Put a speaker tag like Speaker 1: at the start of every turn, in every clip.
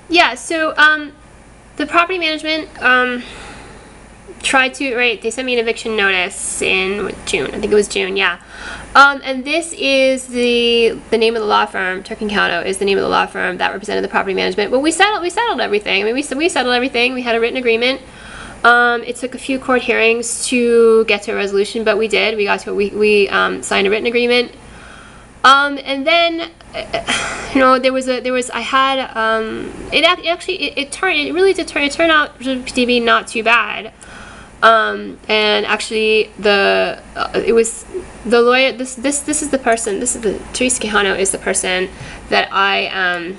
Speaker 1: Yeah, so the property management tried to, right, they sent me an eviction notice in June. I think it was June, yeah. And this is the name of the law firm. Turk Quijano is the name of the law firm that represented the property management. But we settled everything. I mean, we settled everything. We had a written agreement. It took a few court hearings to get to a resolution, but we did. We got to we signed a written agreement. And then, you know, it really did turn out to be not too bad. And actually, it was the lawyer. This is the person. Turk Quijano is the person that I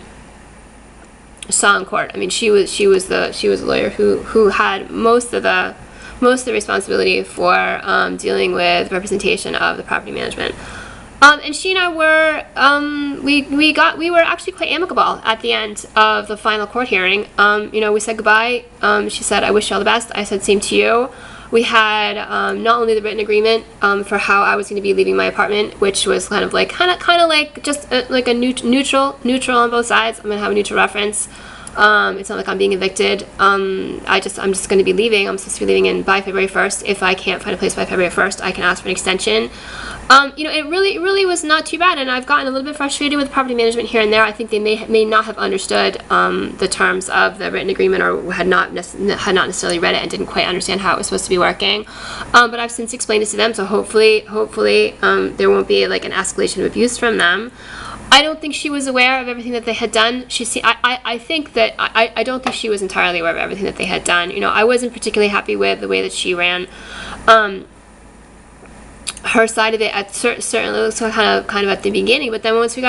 Speaker 1: saw in court. I mean, she was the lawyer who had most of the responsibility for dealing with representation of the property management. And she and I were we were actually quite amicable at the end of the final court hearing. You know, we said goodbye. She said, "I wish you all the best." I said, "Same to you." We had not only the written agreement for how I was going to be leaving my apartment, which was kind of like just like a neutral on both sides. I'm going to have a neutral reference. It's not like I'm being evicted. I'm just going to be leaving. I'm supposed to be leaving by February 1st. If I can't find a place by February 1st, I can ask for an extension. You know, it really was not too bad, and I've gotten a little bit frustrated with property management here and there. I think they may not have understood the terms of the written agreement, or had not necessarily read it and didn't quite understand how it was supposed to be working. But I've since explained it to them, so hopefully there won't be like an escalation of abuse from them. I don't think she was aware of everything that they had done. I think that I don't think she was entirely aware of everything that they had done. You know, I wasn't particularly happy with the way that she ran her side of it certainly kind of at the beginning, but then once we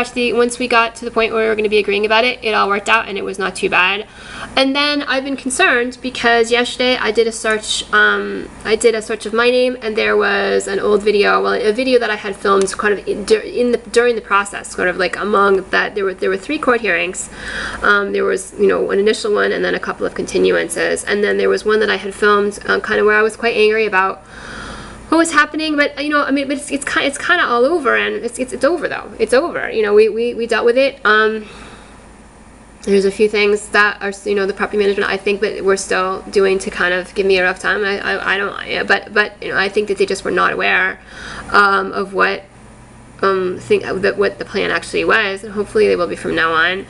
Speaker 1: got to the point where we were going to be agreeing about it, it all worked out and it was not too bad. And then I've been concerned because yesterday I did a search of my name, and there was an old video, a video that I had filmed kind of during the process, sort of like among that there were 3 court hearings. There was, you know, an initial one and then a couple of continuances, and then there was one that I had filmed kind of where I was quite angry about what was happening. But you know, I mean, but it's kind of all over, and it's over though. It's over. You know, we dealt with it. There's a few things that are, you know, the property management, I think, but we're still doing to kind of give me a rough time. But you know, I think that they just were not aware of what what the plan actually was, and hopefully they will be from now on.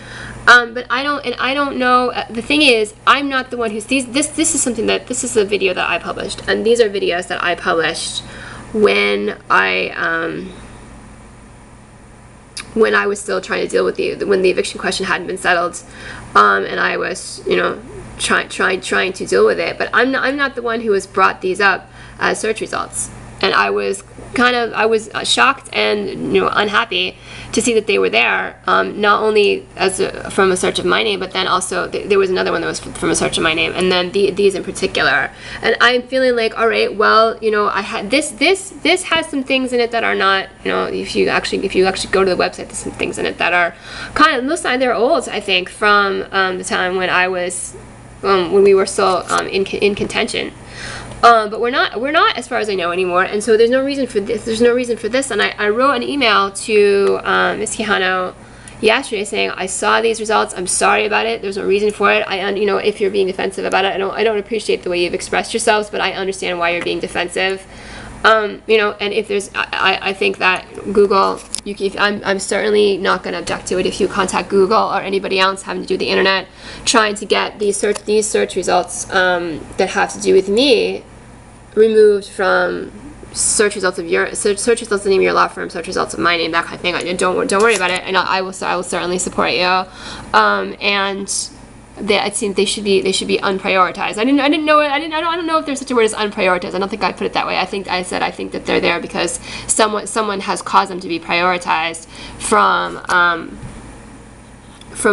Speaker 1: But I don't know. The thing is, I'm not the one who's this is something that this is a video that I published, and these are videos that I published when I was still trying to deal with when the eviction question hadn't been settled, and I was, you know, trying to deal with it. But I'm not the one who has brought these up as search results, and I was shocked and, you know, unhappy to see that they were there, not only from a search of my name, but then also there was another one that was from a search of my name, and then these in particular. And I'm feeling like, all right, well, you know, I had this has some things in it that are not, you know, if you actually go to the website, there's some things in it that are kind of, most of they're old, I think, from the time when I was when we were still in contention. But we're not, as far as I know, anymore, and so there's no reason for this. And I wrote an email to Ms. Quijano yesterday saying, I saw these results, I'm sorry about it, there's no reason for it. You know, if you're being defensive about it, I don't appreciate the way you've expressed yourselves, but I understand why you're being defensive. You know, and if there's, I think that Google, I'm certainly not going to object to it if you contact Google or anybody else having to do with the internet, trying to get these search results that have to do with me removed from search results of the name of your law firm, search results of my name, that kind of thing. Don't worry about it, and I will certainly support you. And it seems they should be unprioritized. I don't know if there's such a word as unprioritized. I don't think I'd put it that way. I think that they're there because someone has caused them to be prioritized from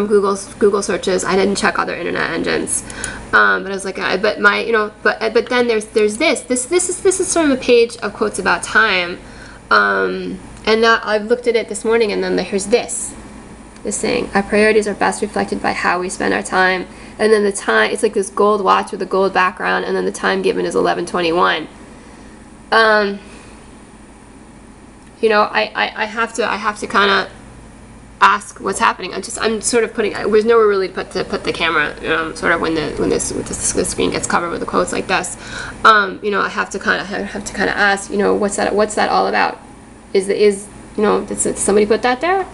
Speaker 1: Google searches. I didn't check other internet engines, but I was like, but then there's this is sort of a page of quotes about time, and I've looked at it this morning, and then here's this saying, our priorities are best reflected by how we spend our time. And then the time, it's like this gold watch with a gold background, and then the time given is 11:21. You know, I have to kind of, ask what's happening. I'm sort of putting, there's nowhere really to put the camera, sort of when the screen gets covered with the quotes like this. I have to kind of ask, what's that all about? Did somebody put that there?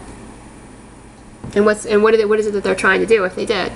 Speaker 1: And what is it that they're trying to do if they did?